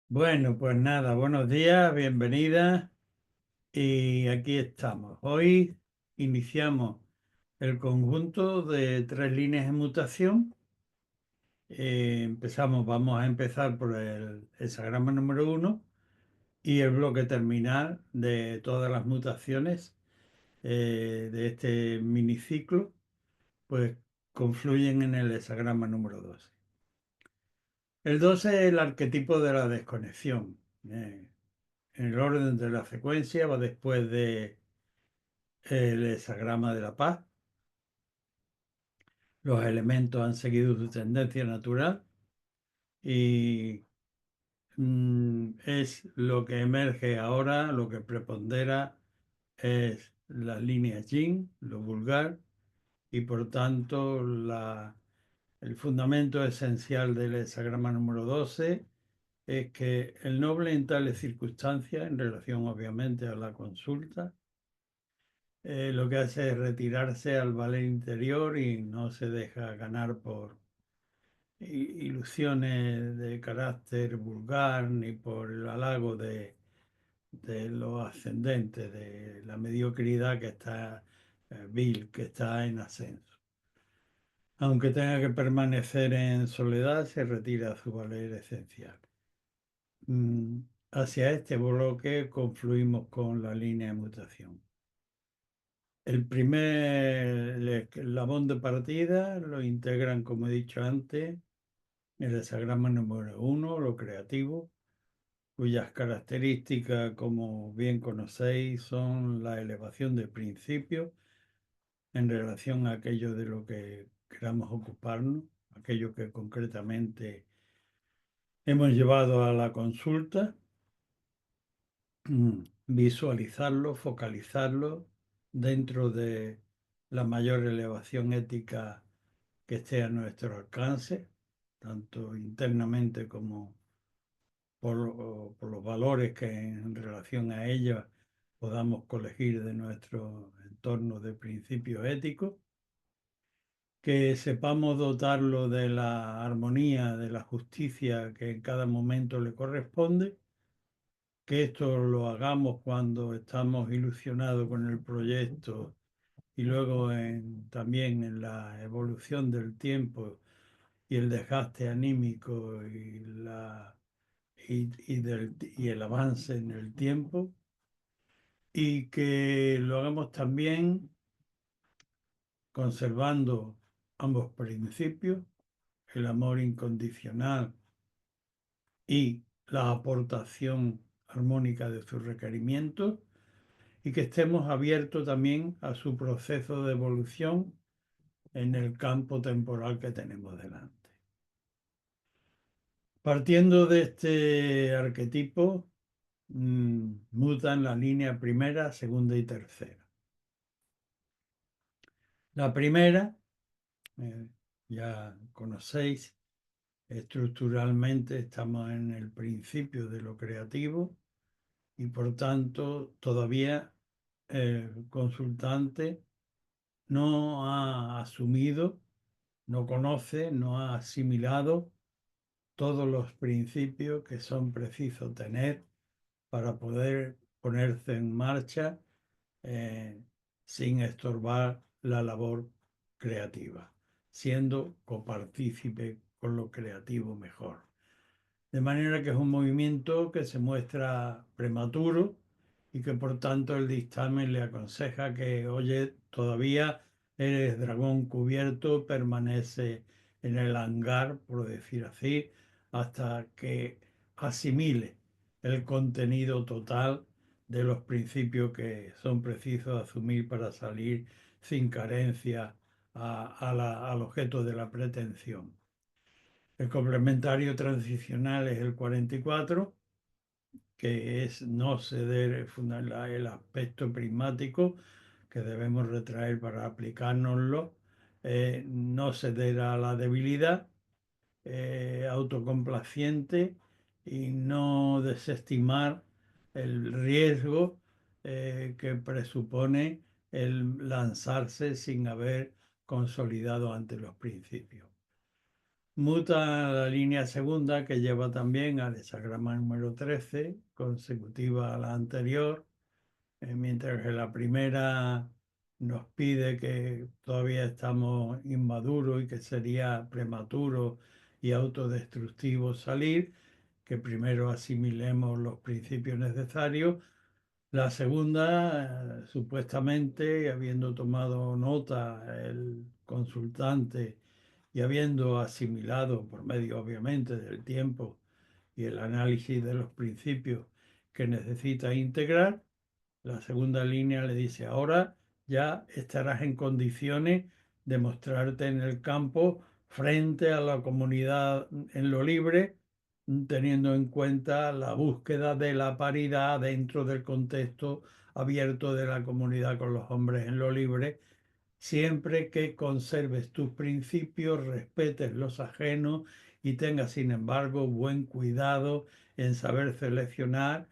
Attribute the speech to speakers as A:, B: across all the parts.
A: Bueno, pues nada, buenos días, bienvenida y aquí estamos. Hoy iniciamos el conjunto de tres líneas de mutación. Vamos a empezar por el hexagrama número uno y el bloque terminal de todas las mutaciones de este miniciclo, pues confluyen en el hexagrama número 2. El 2 es el arquetipo de la desconexión. En el orden de la secuencia va después de el hexagrama de la paz. Los elementos han seguido su tendencia natural y es lo que emerge ahora, lo que prepondera es las líneas yin, lo vulgar, y por tanto el fundamento esencial del hexagrama número 12 es que el noble en tales circunstancias, en relación obviamente a la consulta, lo que hace es retirarse al valer interior y no se deja ganar por ilusiones de carácter vulgar ni por el halago de lo ascendente, de la mediocridad que está vil, que está en ascenso. Aunque tenga que permanecer en soledad, se retira a su valer esencial. Mm, Hacia este bloque confluimos con la línea de mutación. El primer eslabón de partida lo integran, como he dicho antes, el hexagrama número uno, lo creativo, cuyas características, como bien conocéis, son la elevación de principio en relación a aquello de lo que queramos ocuparnos, aquello que concretamente hemos llevado a la consulta, visualizarlo, focalizarlo dentro de la mayor elevación ética que esté a nuestro alcance, tanto internamente como por los valores que en relación a ellos podamos colegir de nuestro entorno de principios éticos, que sepamos dotarlo de la armonía, de la justicia que en cada momento le corresponde, que esto lo hagamos cuando estamos ilusionados con el proyecto y luego también en la evolución del tiempo y el desgaste anímico y el avance en el tiempo, y que lo hagamos también conservando ambos principios, el amor incondicional y la aportación armónica de sus requerimientos, y que estemos abiertos también a su proceso de evolución en el campo temporal que tenemos delante. Partiendo de este arquetipo, mutan la línea primera, segunda y tercera. La primera, eh, ya conocéis, estructuralmente estamos en el principio de lo creativo y por tanto todavía el consultante no ha asumido, no conoce, no ha asimilado todos los principios que son precisos tener para poder ponerse en marcha eh, sin estorbar la labor creativa, siendo copartícipe con lo creativo mejor. De manera que es un movimiento que se muestra prematuro y que por tanto el dictamen le aconseja que, oye, todavía eres dragón cubierto, permanece en el hangar, por decir así, hasta que asimile el contenido total de los principios que son precisos asumir para salir sin carencia al objeto de la pretensión. El complementario transicional es el 44, que es no ceder el aspecto prismático que debemos retraer para aplicárnoslo, no ceder a la debilidad, autocomplaciente y no desestimar el riesgo que presupone el lanzarse sin haber consolidado ante los principios. muta la línea segunda que lleva también al hexagrama número 13, consecutiva a la anterior, mientras que la primera nos pide que todavía estamos inmaduros y que sería prematuro y autodestructivo salir, que primero asimilemos los principios necesarios. La segunda, supuestamente, habiendo tomado nota el consultante y habiendo asimilado por medio, obviamente, del tiempo y el análisis de los principios que necesita integrar, la segunda línea le dice, ahora ya estarás en condiciones de mostrarte en el campo frente a la comunidad en lo libre, teniendo en cuenta la búsqueda de la paridad dentro del contexto abierto de la comunidad con los hombres en lo libre, siempre que conserves tus principios, respetes los ajenos y tengas, sin embargo, buen cuidado en saber seleccionar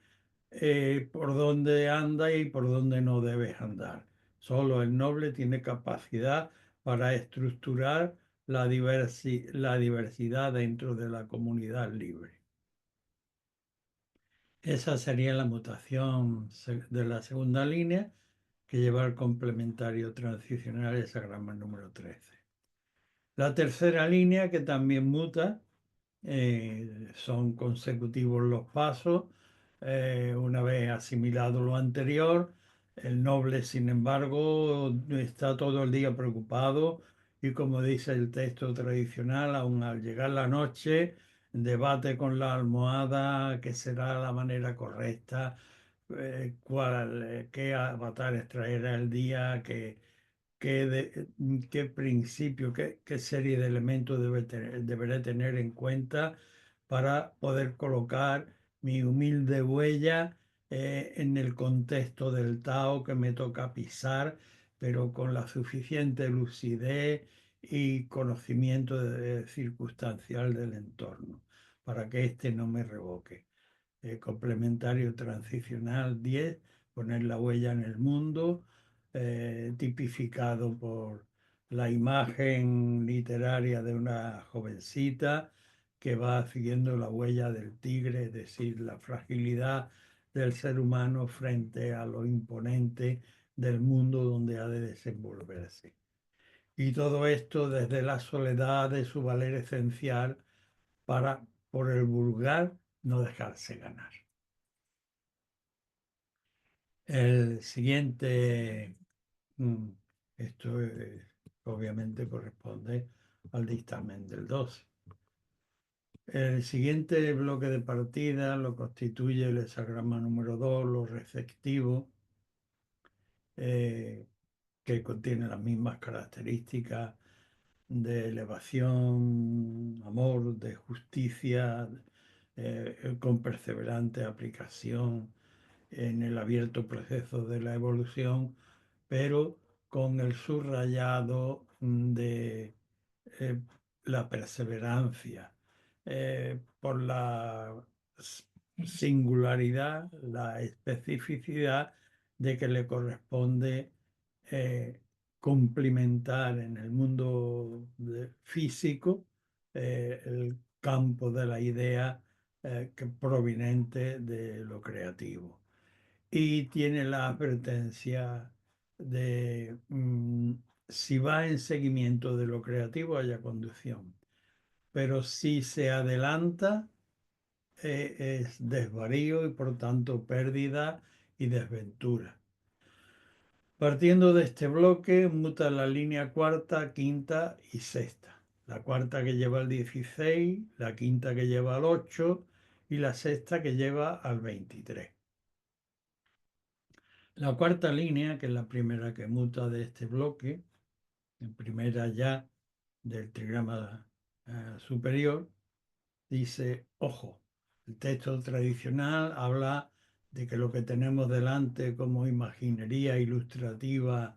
A: por dónde anda y por dónde no debes andar. Solo el noble tiene capacidad para estructurar la diversidad dentro de la comunidad libre. Esa sería la mutación de la segunda línea que lleva al complementario transicional esa grama número 13. La tercera línea que también muta, son consecutivos los pasos. Una vez asimilado lo anterior, el noble, sin embargo, está todo el día preocupado y, como dice el texto tradicional, aun al llegar la noche, debate con la almohada qué será la manera correcta, qué avatar extraerá el día, qué principio, qué serie de elementos deberé tener en cuenta para poder colocar mi humilde huella en el contexto del Tao que me toca pisar, pero con la suficiente lucidez y conocimiento circunstancial del entorno, para que éste no me revoque. Complementario transicional 10, poner la huella en el mundo, tipificado por la imagen literaria de una jovencita que va siguiendo la huella del tigre, es decir, la fragilidad del ser humano frente a lo imponente del mundo donde ha de desenvolverse. Y todo esto desde la soledad de su valer esencial para, por el vulgar, no dejarse ganar. El siguiente, mm, esto obviamente corresponde al dictamen del 12. El siguiente bloque de partida lo constituye el hexagrama número 2, lo receptivo, eh, que contiene las mismas características de elevación, amor, de justicia, con perseverante aplicación en el abierto proceso de la evolución, pero con el subrayado de eh, la perseverancia, por la singularidad, la especificidad de que le corresponde eh, cumplimentar en el mundo físico el campo de la idea que proveniente de lo creativo. Y tiene la advertencia de si va en seguimiento de lo creativo, haya conducción. Pero si se adelanta, es desvarío y por tanto pérdida y desventura. Partiendo de este bloque, muta la línea cuarta, quinta y sexta. La cuarta que lleva al 16, la quinta que lleva al 8 y la sexta que lleva al 23. La cuarta línea, que es la primera que muta de este bloque, en primera ya del trigrama superior, dice, ojo, el texto tradicional habla de que lo que tenemos delante como imaginería ilustrativa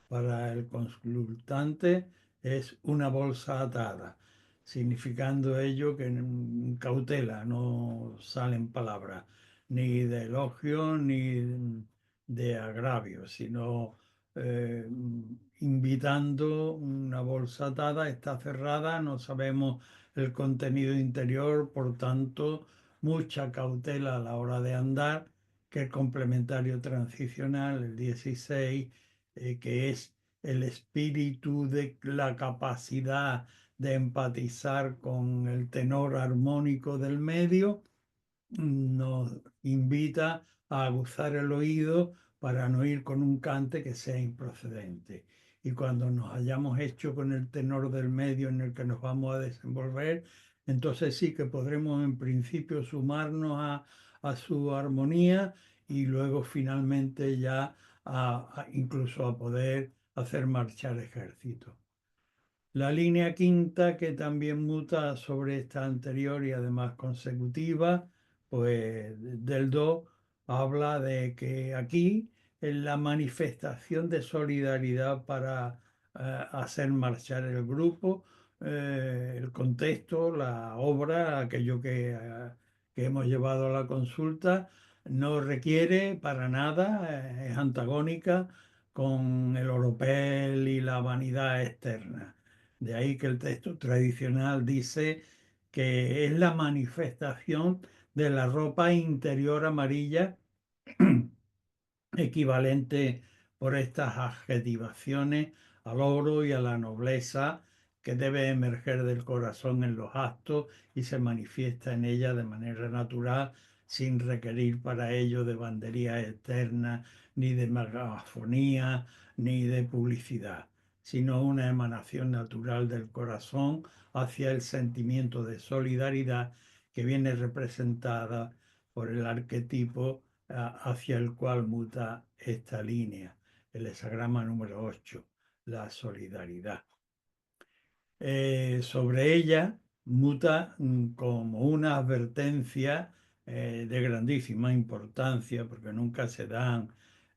A: para el consultante es una bolsa atada, significando ello que en cautela no salen palabras ni de elogio ni de agravio, sino invitando una bolsa atada, está cerrada, no sabemos el contenido interior, por tanto, mucha cautela a la hora de andar, que el complementario transicional, el 16, que es el espíritu de la capacidad de empatizar con el tenor armónico del medio, nos invita a aguzar el oído para no ir con un cante que sea improcedente. Y cuando nos hayamos hecho con el tenor del medio en el que nos vamos a desenvolver, entonces sí que podremos en principio sumarnos a su armonía y luego finalmente ya incluso a poder hacer marchar ejércitos. La línea quinta, que también muta sobre esta anterior y además consecutiva, pues del do, habla de que aquí en la manifestación de solidaridad para hacer marchar el grupo, el contexto, la obra, aquello que hemos llevado a la consulta, no requiere para nada, es antagónica con el oropel y la vanidad externa. De ahí que el texto tradicional dice que es la manifestación de la ropa interior amarilla equivalente por estas adjetivaciones al oro y a la nobleza que debe emerger del corazón en los actos y se manifiesta en ella de manera natural sin requerir para ello de bandería externa, ni de megafonía, ni de publicidad, sino una emanación natural del corazón hacia el sentimiento de solidaridad que viene representada por el arquetipo hacia el cual muta esta línea, el hexagrama número 8, la solidaridad. Sobre ella muta como una advertencia de grandísima importancia, porque nunca se dan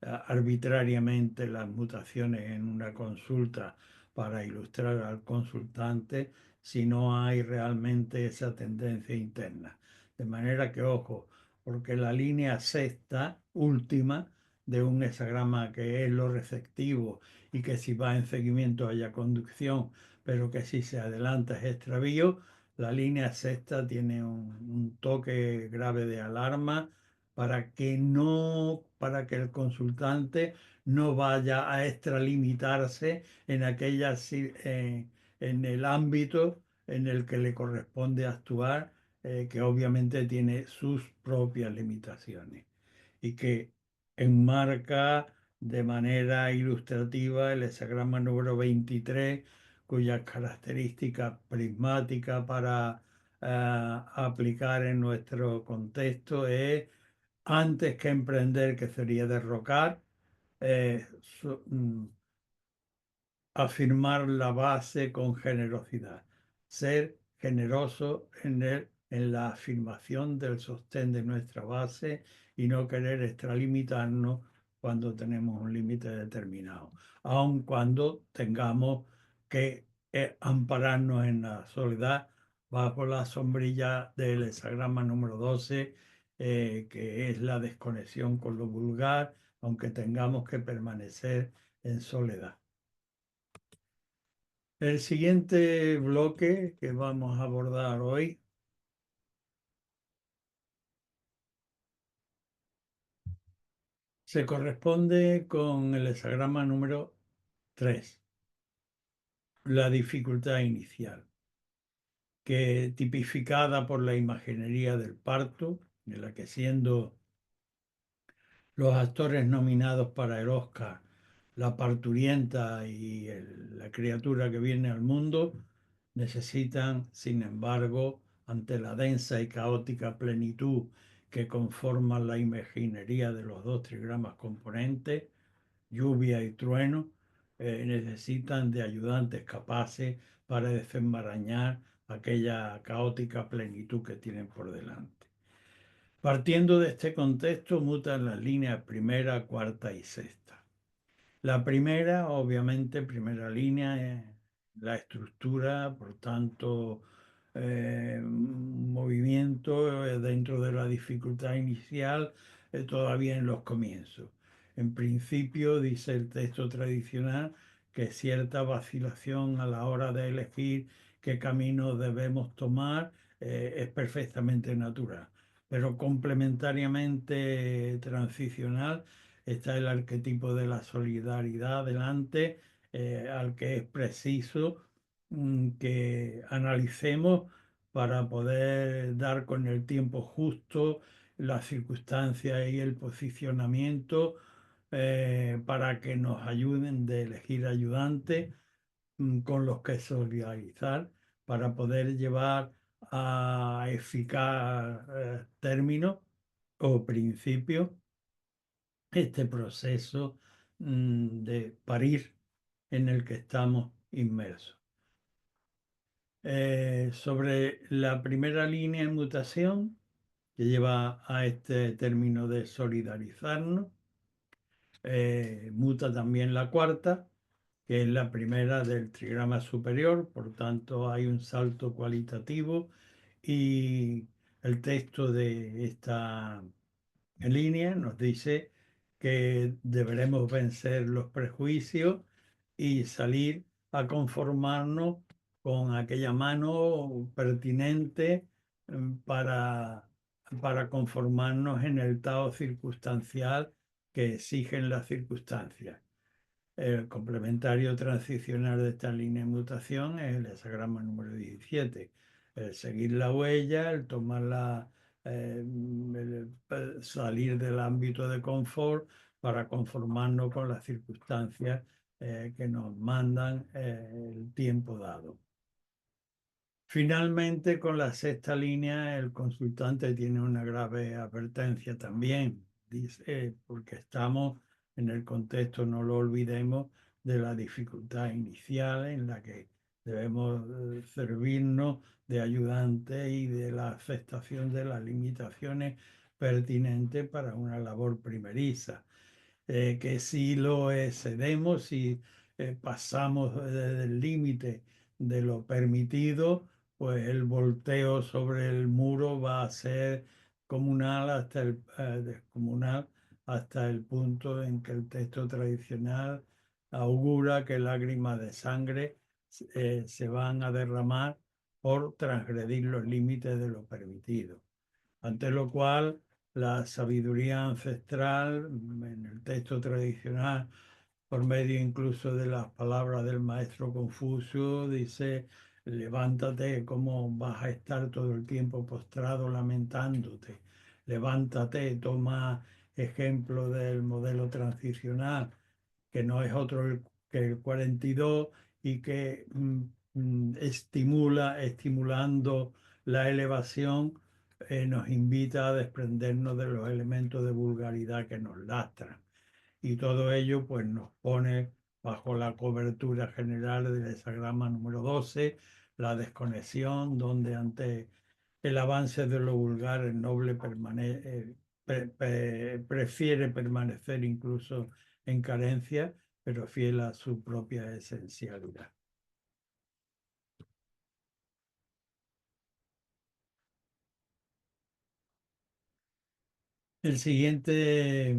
A: arbitrariamente las mutaciones en una consulta para ilustrar al consultante si no hay realmente esa tendencia interna. De manera que, ojo, porque la línea sexta, última, de un hexagrama que es lo receptivo y que si va en seguimiento haya conducción, pero que si se adelanta es extravío, la línea sexta tiene un toque grave de alarma para que el consultante no vaya a extralimitarse en en el ámbito en el que le corresponde actuar, que obviamente tiene sus propias limitaciones y que enmarca de manera ilustrativa el hexagrama número 23, cuyas características prismáticas para aplicar en nuestro contexto es antes que emprender, que sería derrocar, eh, su- mm, afirmar la base con generosidad, ser generoso en la afirmación del sostén de nuestra base y no querer extralimitarnos cuando tenemos un límite determinado, aun cuando tengamos que ampararnos en la soledad bajo la sombrilla del hexagrama número 12, que es la desconexión con lo vulgar, aunque tengamos que permanecer en soledad. El siguiente bloque que vamos a abordar hoy se corresponde con el hexagrama número 3, la dificultad inicial, que tipificada por la imaginería del parto, en la que siendo los actores nominados para el Oscar, la parturienta y la criatura que viene al mundo, necesitan, sin embargo, ante la densa y caótica plenitud que conforman la imaginería de los dos trigramas componentes, lluvia y trueno, necesitan de ayudantes capaces para desenmarañar aquella caótica plenitud que tienen por delante. Partiendo de este contexto, mutan las líneas primera, cuarta y sexta. La primera, obviamente, primera línea es la estructura, por tanto, movimiento dentro de la dificultad inicial, todavía en los comienzos. En principio, dice el texto tradicional, que cierta vacilación a la hora de elegir qué camino debemos tomar, es perfectamente natural. Pero complementariamente transicional está el arquetipo de la solidaridad delante, al que es preciso que analicemos para poder dar con el tiempo justo, las circunstancias y el posicionamiento para que nos ayuden de elegir ayudantes con los que solidarizar para poder llevar a eficaz término o principio este proceso de parir en el que estamos inmersos. Sobre la primera línea de mutación que lleva a este término de solidarizarnos, muta también la cuarta, que es la primera del trigrama superior, por tanto hay un salto cualitativo y el texto de esta línea nos dice que deberemos vencer los prejuicios y salir a conformarnos con aquella mano pertinente para, para conformarnos en el estado circunstancial que exigen las circunstancias. El complementario transicional de esta línea de mutación es el hesagrama número 17. El seguir la huella, el tomarla, salir del ámbito de confort para conformarnos con las circunstancias que nos mandan el tiempo dado. Finalmente, con la sexta línea, el consultante tiene una grave advertencia también, dice, porque estamos en el contexto, no lo olvidemos, de la dificultad inicial en la que debemos servirnos de ayudante y de la aceptación de las limitaciones pertinentes para una labor primeriza. Que si lo excedemos, si pasamos del límite de lo permitido, pues el volteo sobre el muro va a ser comunal descomunal hasta el punto en que el texto tradicional augura que lágrimas de sangre se van a derramar por transgredir los límites de lo permitido. Ante lo cual, la sabiduría ancestral, en el texto tradicional, por medio incluso de las palabras del maestro Confucio, dice, levántate, ¿cómo vas a estar todo el tiempo postrado lamentándote? Levántate, toma ejemplo del modelo transicional, que no es otro que el 42 y que estimulando la elevación, nos invita a desprendernos de los elementos de vulgaridad que nos lastran. Y todo ello pues nos pone bajo la cobertura general del hesagrama número 12, la desconexión, donde ante el avance de lo vulgar el noble prefiere permanecer incluso en carencia, pero fiel a su propia esencialidad. El siguiente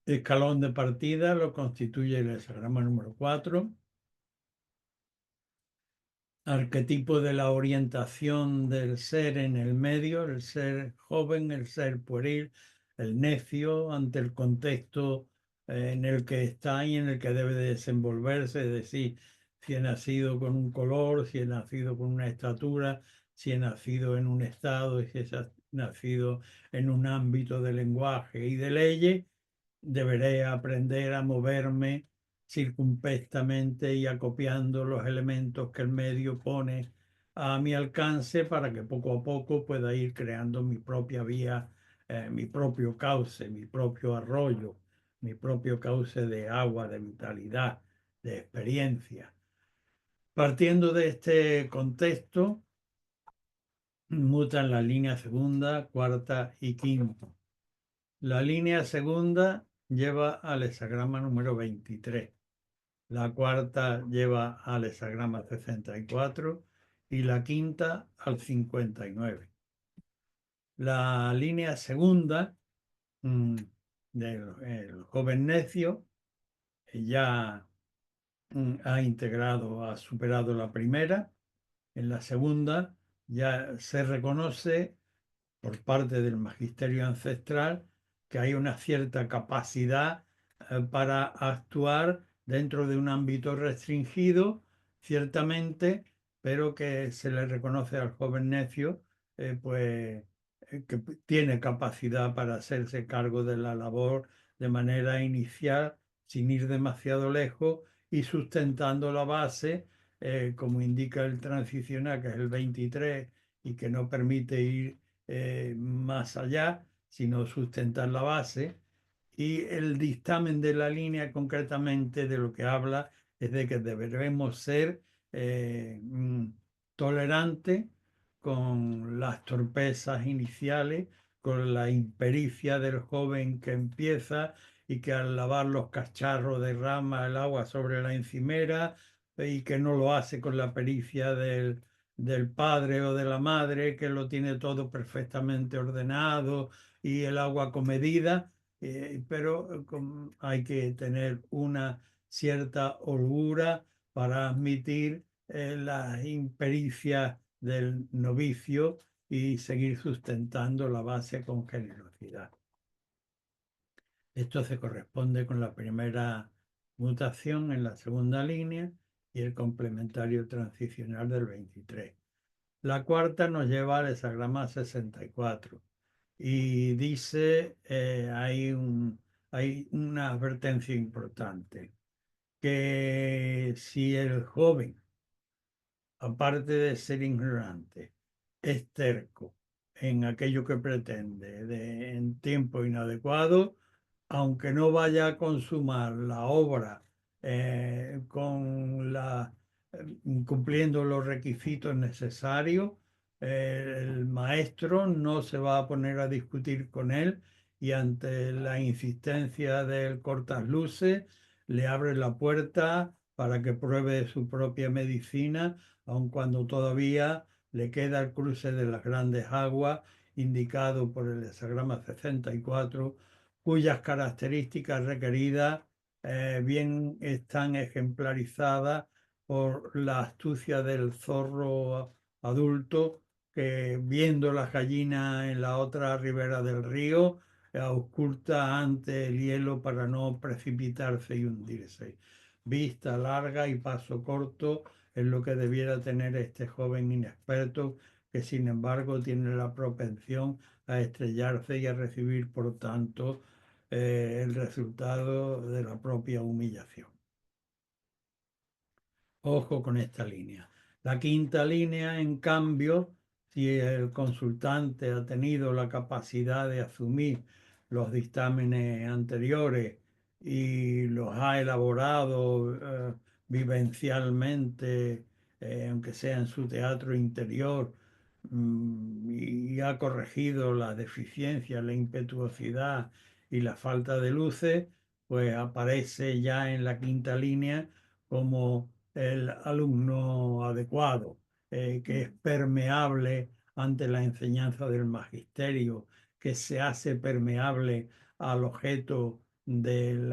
A: escalón de partida lo constituye el hesagrama número 4, arquetipo de la orientación del ser en el medio, el ser joven, el ser pueril, el necio ante el contexto en el que está y en el que debe desenvolverse, es decir, si he nacido con un color, si he nacido con una estatura, si he nacido en un estado, si he nacido en un ámbito de lenguaje y de leyes, deberé aprender a moverme circunspectamente y acopiando los elementos que el medio pone a mi alcance para que poco a poco pueda ir creando mi propia vía, mi propio cauce, mi propio arroyo, mi propio cauce de agua, de vitalidad, de experiencia. Partiendo de este contexto, mutan la línea segunda, cuarta y quinta. La línea segunda lleva al hexagrama número 23. La cuarta lleva al hexagrama 64 y la quinta al 59. La línea segunda mm, del el joven necio ya ha integrado, ha superado la primera, En la segunda ya se reconoce por parte del magisterio ancestral que hay una cierta capacidad para actuar dentro de un ámbito restringido, ciertamente, pero que se le reconoce al joven necio, pues que tiene capacidad para hacerse cargo de la labor de manera inicial, sin ir demasiado lejos y sustentando la base, como indica el transicional, que es el 23 y que no permite ir más allá, sino sustentar la base. Y el dictamen de la línea concretamente de lo que habla es de que deberemos ser tolerantes con las torpezas iniciales, con la impericia del joven que empieza y que al lavar los cacharros derrama el agua sobre la encimera y que no lo hace con la pericia del padre o de la madre, que lo tiene todo perfectamente ordenado y el agua comedida, pero hay que tener una cierta holgura para admitir las impericias del novicio y seguir sustentando la base con generosidad. Esto se corresponde con la primera mutación en la segunda línea y el complementario transicional del 23. La cuarta nos lleva al hexagrama 64 y dice, hay una advertencia importante, que si el joven, aparte de ser ignorante, es terco en aquello que pretende en tiempo inadecuado, aunque no vaya a consumar la obra con cumpliendo los requisitos necesarios, el maestro no se va a poner a discutir con él y ante la insistencia del cortas luces le abre la puerta para que pruebe su propia medicina, aun cuando todavía le queda el cruce de las grandes aguas indicado por el hexagrama 64, cuyas características requeridas bien están ejemplarizadas por la astucia del zorro adulto que viendo las gallinas en la otra ribera del río, ausculta ante el hielo para no precipitarse y hundirse. Vista larga y paso corto es lo que debiera tener este joven inexperto que sin embargo tiene la propensión a estrellarse y a recibir por tanto el resultado de la propia humillación. Ojo con esta línea. La quinta línea, en cambio, si el consultante ha tenido la capacidad de asumir los dictámenes anteriores y los ha elaborado vivencialmente, aunque sea en su teatro interior, y ha corregido la deficiencia, la impetuosidad y la falta de luces, pues aparece ya en la quinta línea como el alumno adecuado, que es permeable ante la enseñanza del magisterio, que se hace permeable al objeto del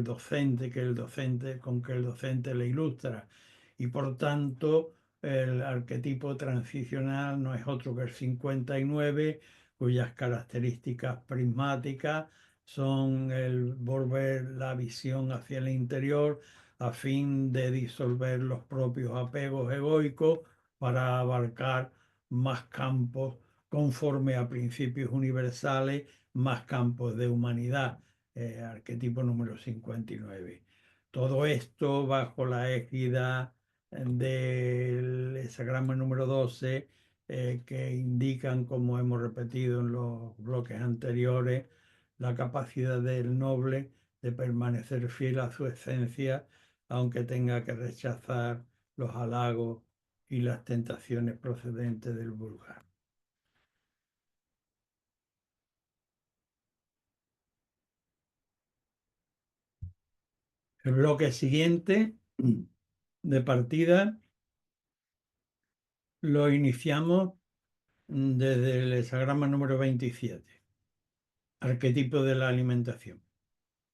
A: docente, con que el docente le ilustra. Y por tanto, el arquetipo transicional no es otro que el 59, cuyas características prismáticas son el volver la visión hacia el interior, a fin de disolver los propios apegos egoicos para abarcar más campos conforme a principios universales, más campos de humanidad, arquetipo número 59. Todo esto bajo la égida del hexagrama número 12, que indican, como hemos repetido en los bloques anteriores, la capacidad del noble de permanecer fiel a su esencia aunque tenga que rechazar los halagos y las tentaciones procedentes del vulgar. El bloque siguiente de partida lo iniciamos desde el hexagrama número 27, arquetipo de la alimentación.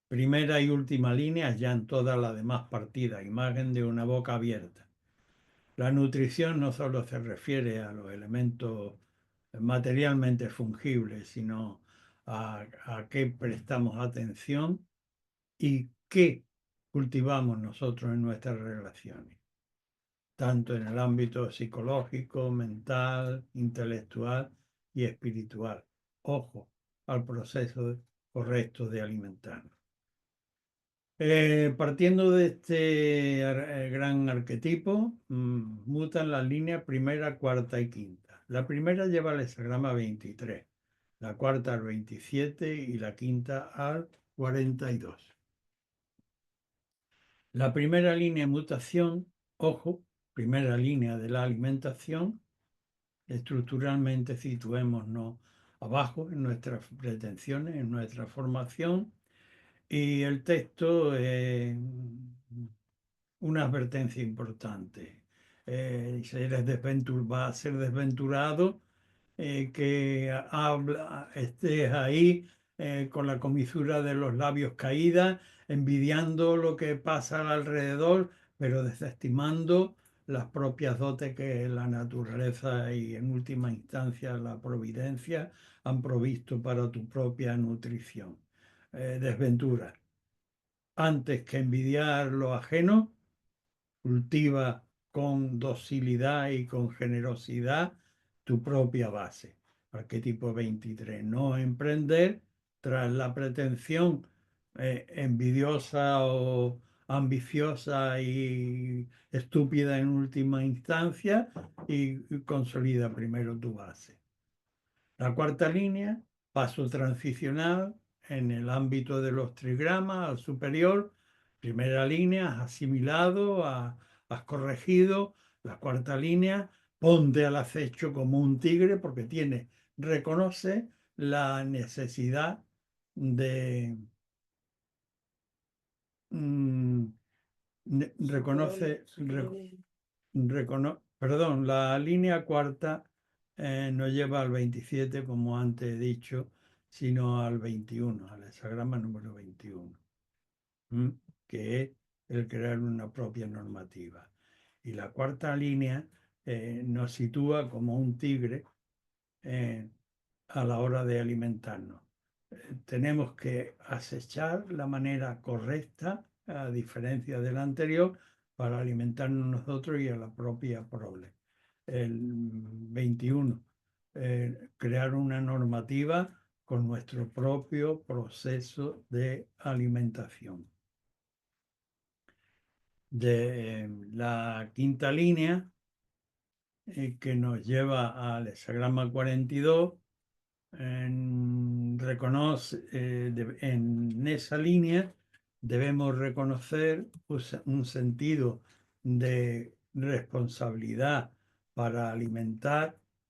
A: Primera y última línea ya en todas las demás partidas, imagen de una boca abierta. La nutrición no solo se refiere a los elementos materialmente fungibles, sino a qué prestamos atención y qué cultivamos nosotros en nuestras relaciones, tanto en el ámbito psicológico, mental, intelectual y espiritual. Ojo al proceso correcto de alimentarnos. Partiendo de este gran arquetipo, mutan las líneas primera, cuarta y quinta. La primera lleva el hexagrama 23, la cuarta al 27 y la quinta al 42. La primera línea de mutación, ojo, primera línea de la alimentación, estructuralmente situémonos abajo en nuestras pretensiones, en nuestra formación, y el texto una advertencia importante. Si eres va a ser desventurado, estés ahí con la comisura de los labios caída, envidiando lo que pasa alrededor, pero desestimando las propias dotes que la naturaleza y en última instancia la providencia han provisto para tu propia nutrición. Desventura. Antes que envidiar lo ajeno, cultiva con docilidad y con generosidad tu propia base. Arquetipo 23. No emprender tras la pretensión envidiosa o ambiciosa y estúpida en última instancia y consolida primero tu base. La cuarta línea, paso transicional en el ámbito de los trigramas al superior. Primera línea, has asimilado, has corregido. La cuarta línea, ponte al acecho como un tigre porque reconoce la necesidad de, mm, reconoce, perdón, la línea cuarta no lleva al 27 como antes he dicho, sino al 21, al hexagrama número 21, ¿m? Que es el crear una propia normativa. Y la cuarta línea nos sitúa como un tigre eh, a la hora de alimentarnos. Tenemos que acechar la manera correcta, a diferencia de la anterior, para alimentarnos nosotros y a la propia prole. El 21, crear una normativa con nuestro propio proceso de alimentación. De la quinta línea, que nos lleva al hexagrama 42, en esa línea debemos reconocer un sentido de responsabilidad para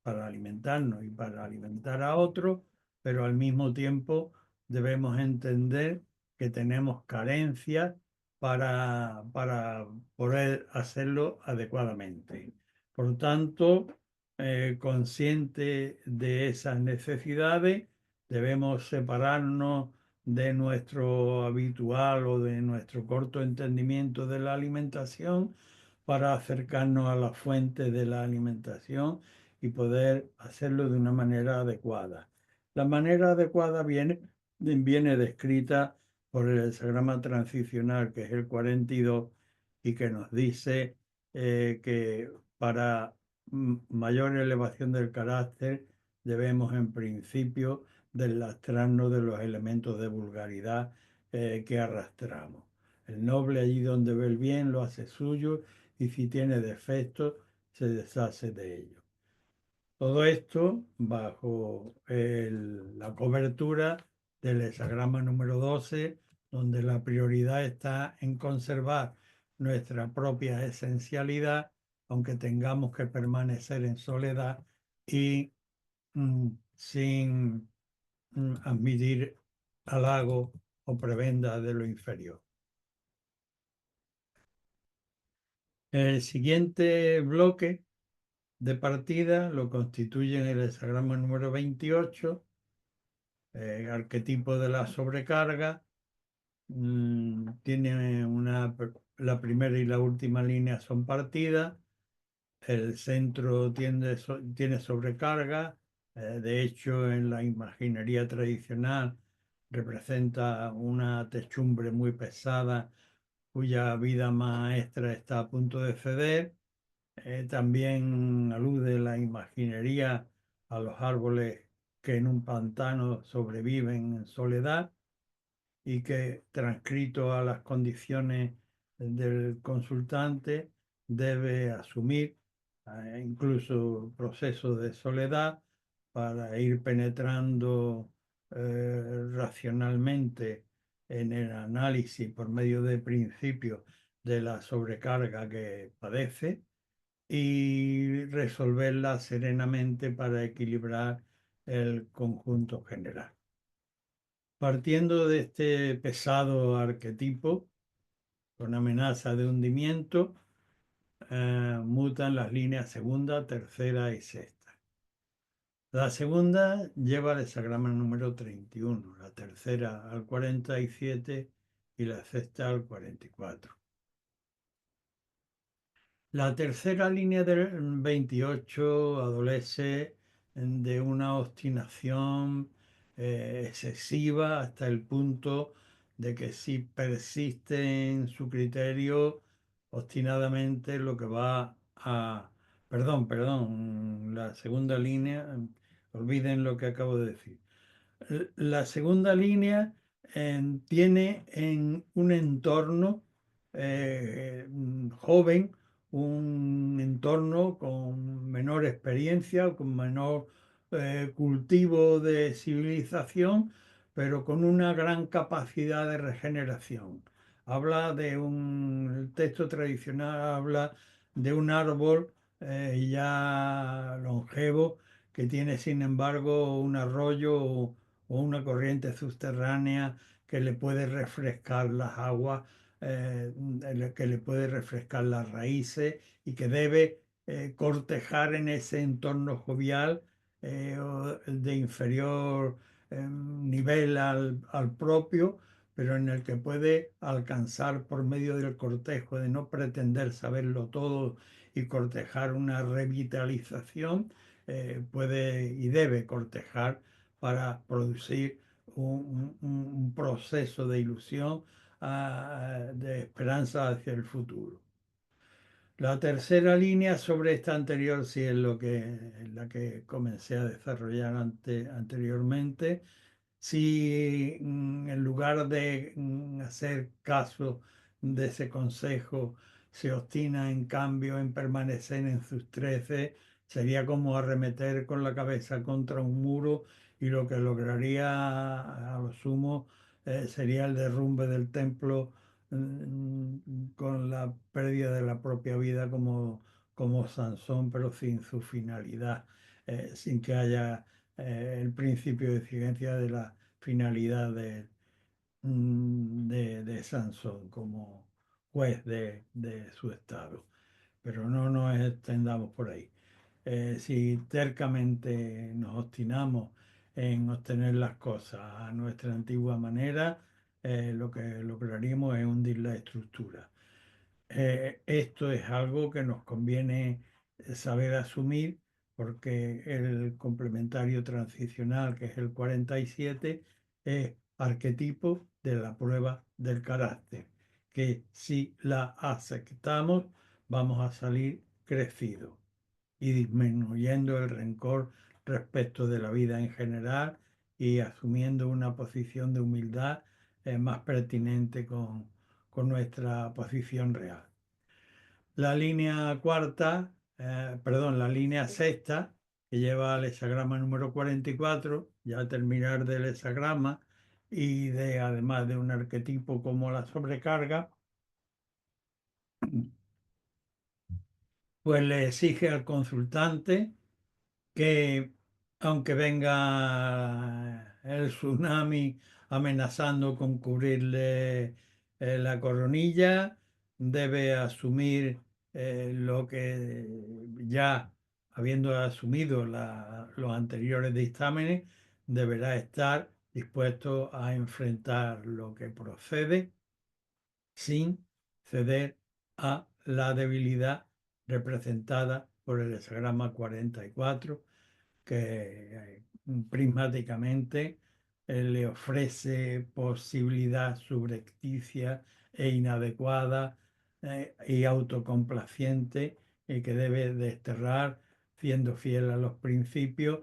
A: para alimentarnos y para alimentar a otros, pero al mismo tiempo debemos entender que tenemos carencias para poder hacerlo adecuadamente. Por tanto, consciente de esas necesidades, debemos separarnos de nuestro habitual o de nuestro corto entendimiento de la alimentación para acercarnos a la fuente de la alimentación y poder hacerlo de una manera adecuada. La manera adecuada viene descrita por el hexagrama transicional, que es el 42, y que nos dice que para mayor elevación del carácter, debemos en principio deslastrarnos de los elementos de vulgaridad que arrastramos. El noble allí donde ve el bien lo hace suyo y si tiene defectos se deshace de ellos. Todo esto bajo la cobertura del hexagrama número 12, donde la prioridad está en conservar nuestra propia esencialidad, aunque tengamos que permanecer en soledad y sin admitir halago o prebenda de lo inferior. El siguiente bloque de partida lo constituyen el hexagrama número 28, arquetipo de la sobrecarga. Tiene la primera y la última línea son partidas. el centro tiene sobrecarga. De hecho, en la imaginería tradicional representa una techumbre muy pesada cuya vida maestra está a punto de ceder. También alude la imaginería a los árboles que en un pantano sobreviven en soledad y que, transcrito a las condiciones del consultante, debe asumir incluso procesos de soledad para ir penetrando racionalmente en el análisis por medio de principios de la sobrecarga que padece y resolverla serenamente para equilibrar el conjunto general. Partiendo de este pesado arquetipo, con amenaza de hundimiento, mutan las líneas segunda, tercera y sexta. La segunda lleva el hexagrama número 31, la tercera al 47 y la sexta al 44. La tercera línea del 28 adolece de una obstinación excesiva hasta el punto de que si persiste en su criterio obstinadamente lo que va a... Perdón, la segunda línea, olviden lo que acabo de decir. La segunda línea tiene en un entorno joven, un entorno con menor experiencia, con menor cultivo de civilización, pero con una gran capacidad de regeneración. El texto tradicional habla de un árbol ya longevo que tiene, sin embargo, un arroyo o una corriente subterránea que le puede refrescar las aguas, que le puede refrescar las raíces y que debe cortejar en ese entorno jovial o de inferior nivel al propio, pero en el que puede alcanzar por medio del cortejo, de no pretender saberlo todo y cortejar una revitalización, puede y debe cortejar para producir un proceso de ilusión, de esperanza hacia el futuro. La tercera línea sobre esta anterior, sí es la que comencé a desarrollar anteriormente. Si en lugar de hacer caso de ese consejo se obstina en cambio en permanecer en sus 13, sería como arremeter con la cabeza contra un muro y lo que lograría a lo sumo sería el derrumbe del templo con la pérdida de la propia vida como Sansón, pero sin su finalidad, sin que haya el principio de exigencia de la finalidad de Sansón como juez de su estado. Pero no nos extendamos por ahí. Si tercamente nos obstinamos en obtener las cosas a nuestra antigua manera, lo que lograríamos es hundir la estructura. Esto es algo que nos conviene saber asumir porque el complementario transicional, que es el 47, es arquetipo de la prueba del carácter, que si la aceptamos vamos a salir crecidos y disminuyendo el rencor respecto de la vida en general y asumiendo una posición de humildad más pertinente con nuestra posición real. La línea cuarta, perdón, la línea sexta, que lleva al hexagrama número 44, ya al terminar del hexagrama, y además de un arquetipo como la sobrecarga, pues le exige al consultante que, aunque venga el tsunami amenazando con cubrirle la coronilla, debe asumir lo que ya habiendo asumido los anteriores dictámenes, deberá estar dispuesto a enfrentar lo que procede sin ceder a la debilidad representada por el hexagrama 44, que prismáticamente le ofrece posibilidad subrepticia e inadecuada y autocomplaciente y que debe desterrar siendo fiel a los principios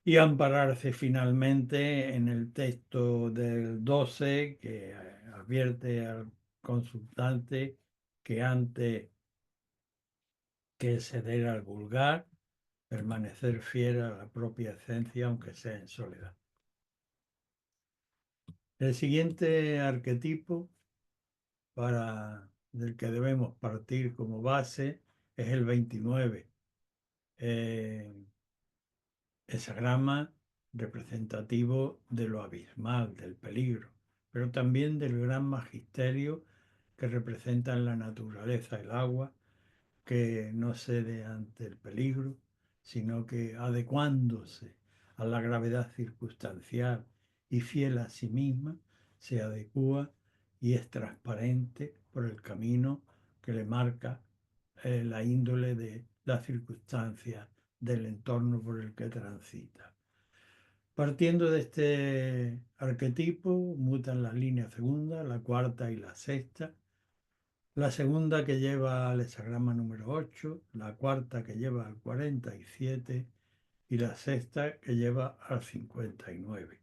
A: y ampararse finalmente en el texto del 12 que advierte al consultante que antes que ceder al vulgar, permanecer fiel a la propia esencia, aunque sea en soledad. El siguiente arquetipo del que debemos partir como base es el 29. Hexagrama representativo de lo abismal, del peligro, pero también del gran magisterio que representa en la naturaleza el agua, que no cede ante el peligro, sino que adecuándose a la gravedad circunstancial y fiel a sí misma, se adecúa y es transparente por el camino que le marca la índole de las circunstancias del entorno por el que transita. Partiendo de este arquetipo, mutan las líneas segunda, la cuarta y la sexta. La segunda que lleva al hexagrama número 8, la cuarta que lleva al 47 y la sexta que lleva al 59.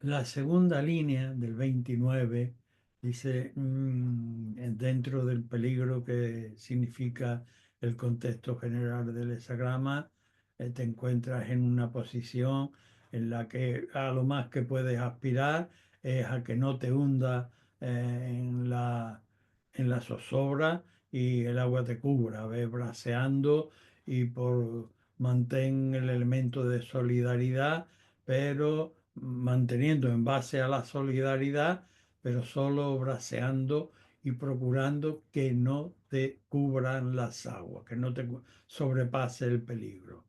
A: La segunda línea del 29 dice, dentro del peligro que significa el contexto general del hexagrama, te encuentras en una posición en la que a lo más que puedes aspirar es a que no te hunda en la zozobra y el agua te cubra, ves braceando y por mantén el elemento de solidaridad, pero manteniendo en base a la solidaridad, pero solo braceando y procurando que no te cubran las aguas, que no te sobrepase el peligro.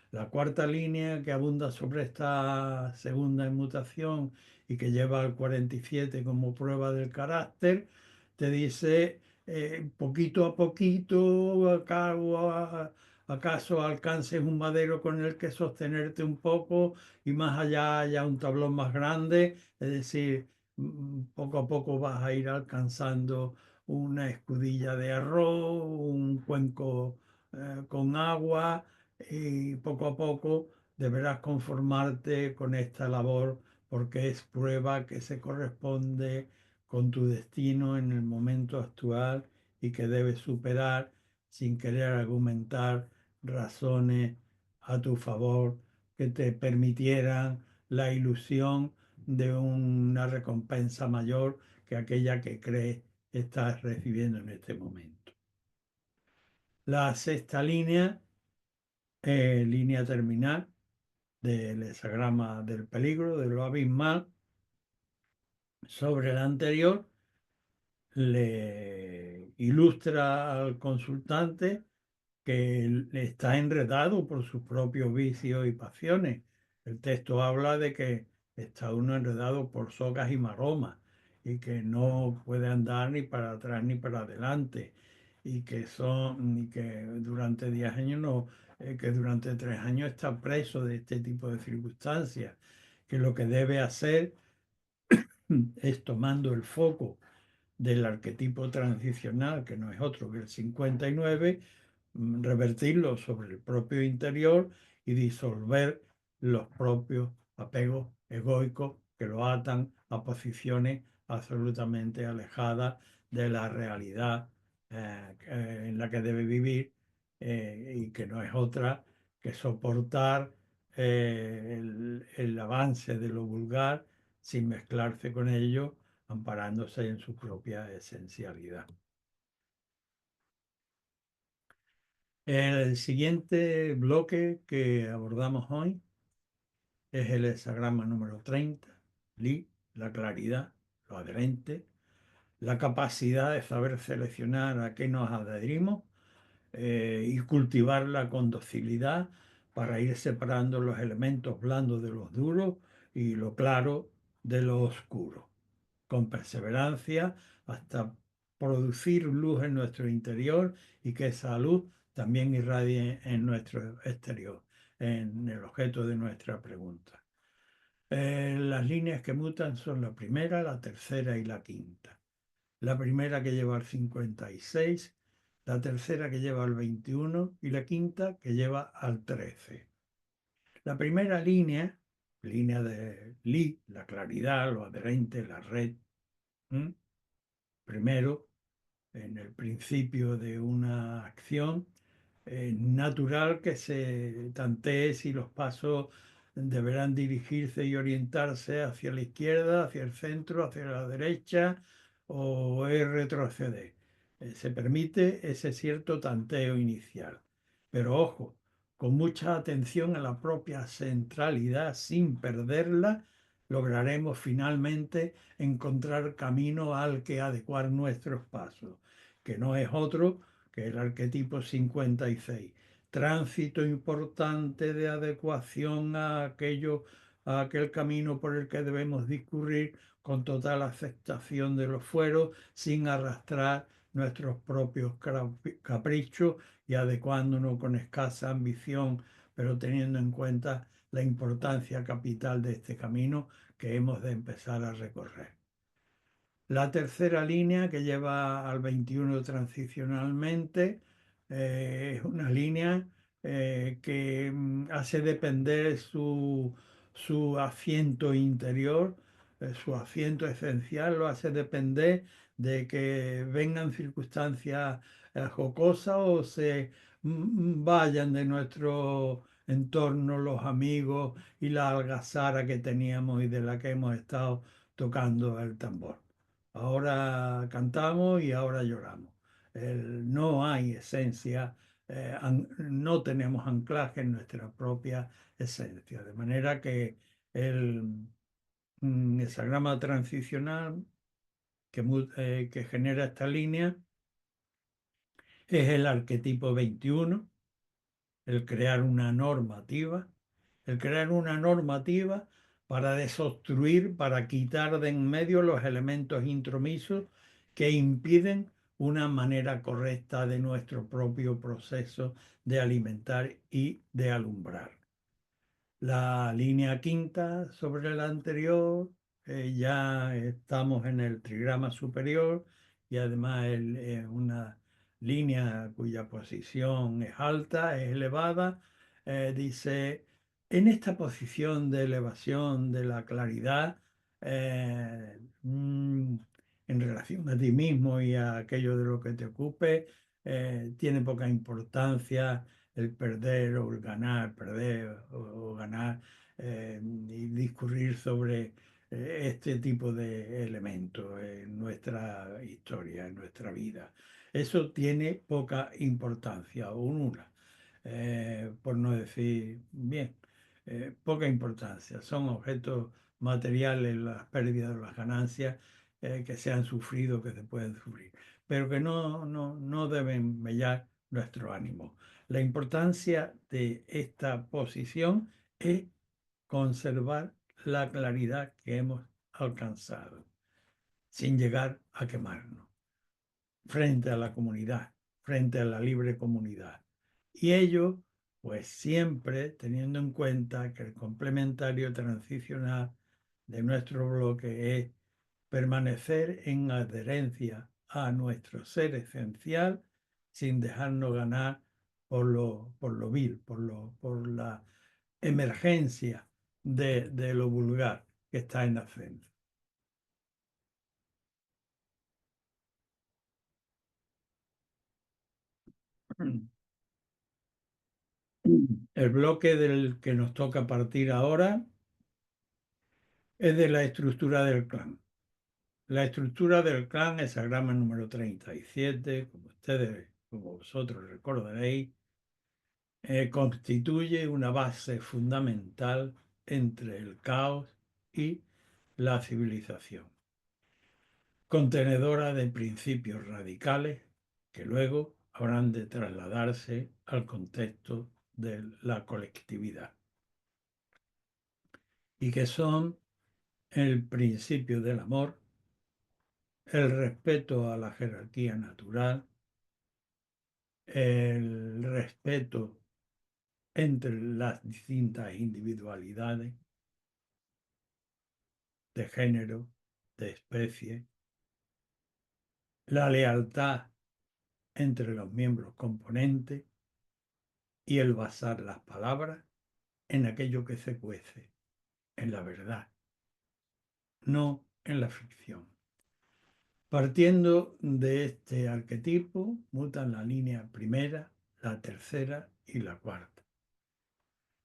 A: La cuarta línea que abunda sobre esta segunda inmutación y que lleva al 47 como prueba del carácter, te dice poquito a poquito, acaso alcances un madero con el que sostenerte un poco y más allá haya un tablón más grande, es decir, poco a poco vas a ir alcanzando una escudilla de arroz, un cuenco con agua y poco a poco deberás conformarte con esta labor porque es prueba que se corresponde con tu destino en el momento actual y que debes superar sin querer argumentar razones a tu favor que te permitieran la ilusión de una recompensa mayor que aquella que crees estás recibiendo en este momento. La sexta línea, línea terminal del hexagrama del peligro, de lo abismal, sobre la anterior, le ilustra al consultante que está enredado por sus propios vicios y pasiones. El texto habla de que está uno enredado por sogas y maromas y que no puede andar ni para atrás ni para adelante y que durante 10 años no, que durante 3 años está preso de este tipo de circunstancias, que lo que debe hacer es tomando el foco del arquetipo transicional, que no es otro que el 59, revertirlo sobre el propio interior y disolver los propios apegos egoicos que lo atan a posiciones absolutamente alejadas de la realidad en la que debe vivir y que no es otra que soportar el avance de lo vulgar sin mezclarse con ello, amparándose en su propia esencialidad. El siguiente bloque que abordamos hoy es el hexagrama número 30, Li, la claridad, lo adherente, la capacidad de saber seleccionar a qué nos adherimos y cultivarla con docilidad para ir separando los elementos blandos de los duros y lo claro de lo oscuro, con perseverancia hasta producir luz en nuestro interior y que esa luz también irradie en nuestro exterior, en el objeto de nuestra pregunta. Las líneas que mutan son la primera, la tercera y la quinta. La primera que lleva al 56, la tercera que lleva al 21 y la quinta que lleva al 13. La primera línea, línea de Lie, la claridad, lo adherente, la red. ¿m? Primero, en el principio de una acción, natural que se tantee si los pasos deberán dirigirse y orientarse hacia la izquierda, hacia el centro, hacia la derecha o es retroceder. Se permite ese cierto tanteo inicial. Pero ojo, con mucha atención a la propia centralidad sin perderla, lograremos finalmente encontrar camino al que adecuar nuestros pasos, que no es otro que el arquetipo 56. Tránsito importante de adecuación a aquel camino por el que debemos discurrir con total aceptación de los fueros, sin arrastrar nuestros propios caprichos y adecuándonos con escasa ambición, pero teniendo en cuenta la importancia capital de este camino que hemos de empezar a recorrer. La tercera línea que lleva al 21 transicionalmente es una línea que hace depender su asiento interior, su asiento esencial, lo hace depender de que vengan circunstancias jocosas o se vayan de nuestro entorno los amigos y la algazara que teníamos y de la que hemos estado tocando el tambor. Ahora cantamos y ahora lloramos. No hay esencia, no tenemos anclaje en nuestra propia esencia. De manera que el hexagrama transicional que genera esta línea es el arquetipo 21, el crear una normativa, el crear una normativa para desobstruir, para quitar de en medio los elementos intromisos que impiden una manera correcta de nuestro propio proceso de alimentar y de alumbrar. La línea quinta sobre la anterior, ya estamos en el trigrama superior y además es una línea cuya posición es alta, es elevada. Dice, en esta posición de elevación de la claridad, en relación a ti mismo y a aquello de lo que te ocupe, tiene poca importancia el perder o el ganar, perder o ganar, y discurrir sobre este tipo de elementos en nuestra historia, en nuestra vida. Eso tiene poca importancia, o nula, por no decir bien, poca importancia. Son objetos materiales, las pérdidas o las ganancias que se han sufrido, que se pueden sufrir, pero que no deben mellar nuestro ánimo. La importancia de esta posición es conservar la claridad que hemos alcanzado, sin llegar a quemarnos, frente a la comunidad, frente a la libre comunidad. Y ello, pues siempre teniendo en cuenta que el complementario transicional de nuestro bloque es permanecer en adherencia a nuestro ser esencial sin dejarnos ganar por lo vil, por la emergencia de lo vulgar que está en ascenso. El bloque del que nos toca partir ahora es de la estructura del clan. La estructura del clan, es el grama número 37, como vosotros recordaréis, constituye una base fundamental entre el caos y la civilización, contenedora de principios radicales que luego habrán de trasladarse al contexto de la colectividad y que son el principio del amor, el respeto a la jerarquía natural, el respeto entre las distintas individualidades de género, de especie, la lealtad entre los miembros componentes y el basar las palabras en aquello que se cuece, en la verdad, no en la ficción. Partiendo de este arquetipo, mutan la línea primera, la tercera y la cuarta.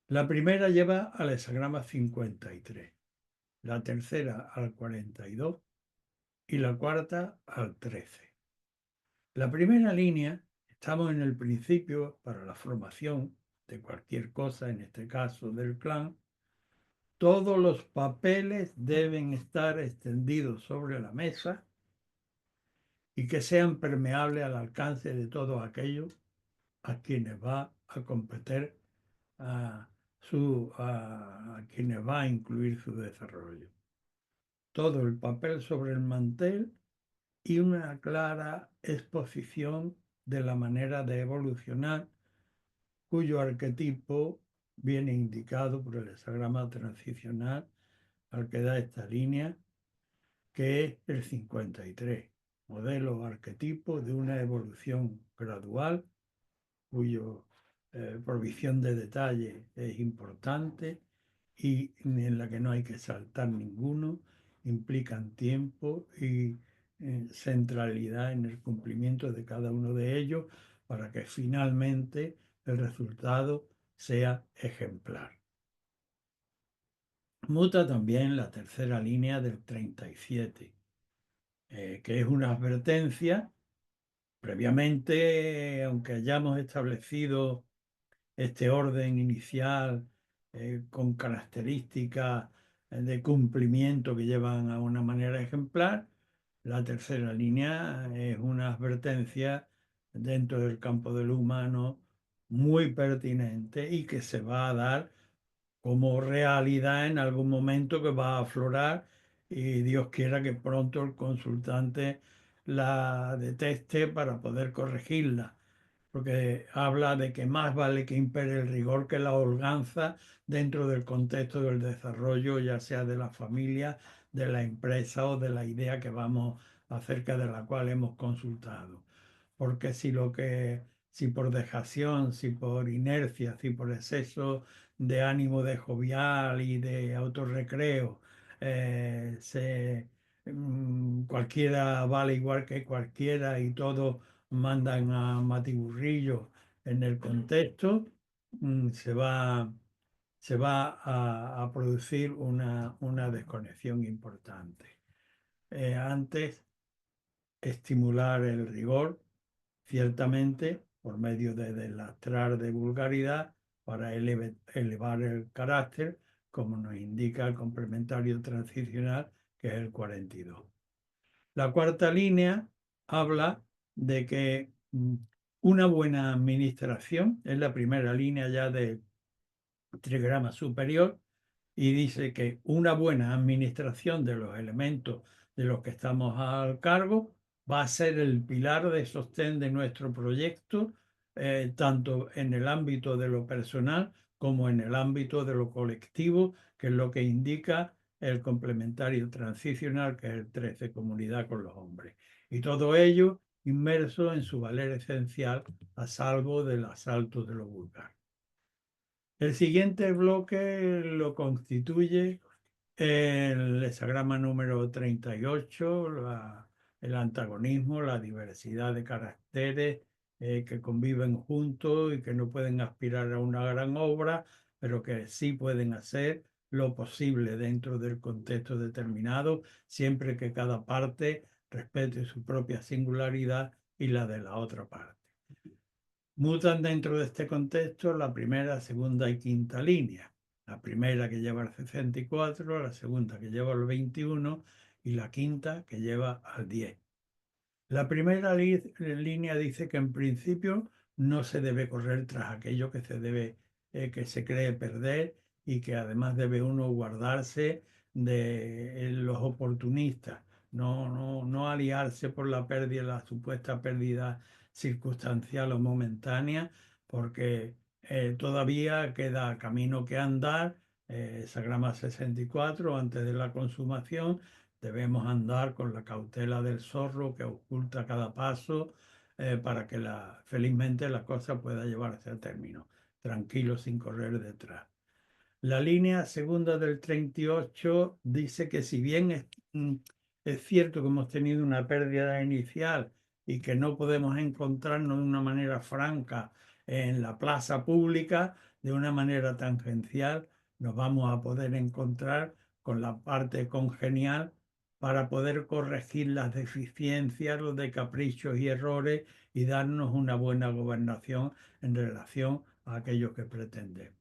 A: La primera lleva al hexagrama 53, la tercera al 42 y la cuarta al 13. La primera línea, estamos en el principio para la formación de cualquier cosa, en este caso del clan. Todos los papeles deben estar extendidos sobre la mesa y que sean permeables al alcance de todos aquellos a quienes va a competir, a quienes va a incluir su desarrollo. Todo el papel sobre el mantel y una clara exposición de la manera de evolucionar, cuyo arquetipo viene indicado por el hexagrama transicional al que da esta línea, que es el 53, modelo arquetipo de una evolución gradual cuyo provisión de detalle es importante y en la que no hay que saltar ninguno, implican tiempo y centralidad en el cumplimiento de cada uno de ellos para que finalmente el resultado sea ejemplar. Muta también la tercera línea del 37, que es una advertencia. Previamente, aunque hayamos establecido este orden inicial con características de cumplimiento que llevan a una manera ejemplar, la tercera línea es una advertencia dentro del campo de lo humano muy pertinente y que se va a dar como realidad en algún momento, que va a aflorar y Dios quiera que pronto el consultante la detecte para poder corregirla, porque habla de que más vale que impere el rigor que la holganza dentro del contexto del desarrollo, ya sea de la familia, de la empresa o de la idea que vamos, acerca de la cual hemos consultado. Porque si por dejación, si por inercia, si por exceso de ánimo de jovial y de autorrecreo, cualquiera vale igual que cualquiera y todos mandan a matiburrillo en el contexto, se va a producir una desconexión importante. Antes, estimular el rigor, ciertamente, por medio de delastrar de vulgaridad para elevar el carácter, como nos indica el complementario transicional, que es el 42. La cuarta línea habla de que una buena administración es la primera línea ya del trigrama superior y dice que una buena administración de los elementos de los que estamos al cargo va a ser el pilar de sostén de nuestro proyecto, tanto en el ámbito de lo personal como en el ámbito de lo colectivo, que es lo que indica el complementario transicional, que es el 13, comunidad con los hombres. Y todo ello inmerso en su valer esencial, a salvo del asalto de lo vulgar. El siguiente bloque lo constituye el hexagrama número 38, el antagonismo, la diversidad de caracteres que conviven juntos y que no pueden aspirar a una gran obra, pero que sí pueden hacer lo posible dentro del contexto determinado, siempre que cada parte respete su propia singularidad y la de la otra parte. Mutan dentro de este contexto la primera, segunda y quinta línea. La primera que lleva al 64, la segunda que lleva al 21 y la quinta que lleva al 10. La primera línea dice que en principio no se debe correr tras aquello que se cree perder, y que además debe uno guardarse de los oportunistas, no aliarse por la pérdida, la supuesta pérdida circunstancial o momentánea, porque todavía queda camino que andar. Sagrama 64, antes de la consumación, debemos andar con la cautela del zorro que oculta cada paso, para que felizmente la cosa pueda llevarse a término, tranquilo, sin correr detrás. La línea segunda del 38 dice que si bien es cierto que hemos tenido una pérdida inicial y que no podemos encontrarnos de una manera franca en la plaza pública, de una manera tangencial, nos vamos a poder encontrar con la parte congenial para poder corregir las deficiencias, los de caprichos y errores y darnos una buena gobernación en relación a aquello que pretendemos.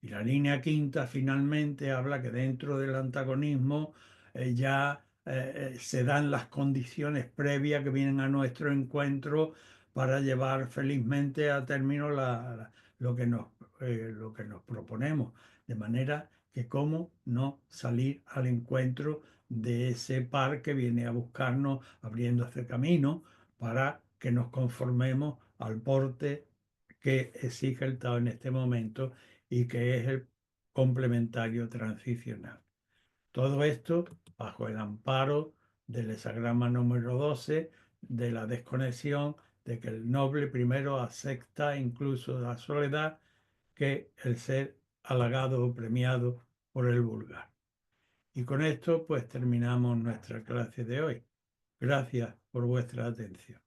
A: Y la línea quinta finalmente habla que dentro del antagonismo ya se dan las condiciones previas que vienen a nuestro encuentro para llevar felizmente a término lo que nos proponemos. De manera que cómo no salir al encuentro de ese par que viene a buscarnos, abriéndose camino para que nos conformemos al porte que exige el Tao en este momento y que es el complementario transicional. Todo esto bajo el amparo del hesagrama número 12, de la desconexión, de que el noble primero acepta incluso la soledad que el ser halagado o premiado por el vulgar. Y con esto pues terminamos nuestra clase de hoy. Gracias por vuestra atención.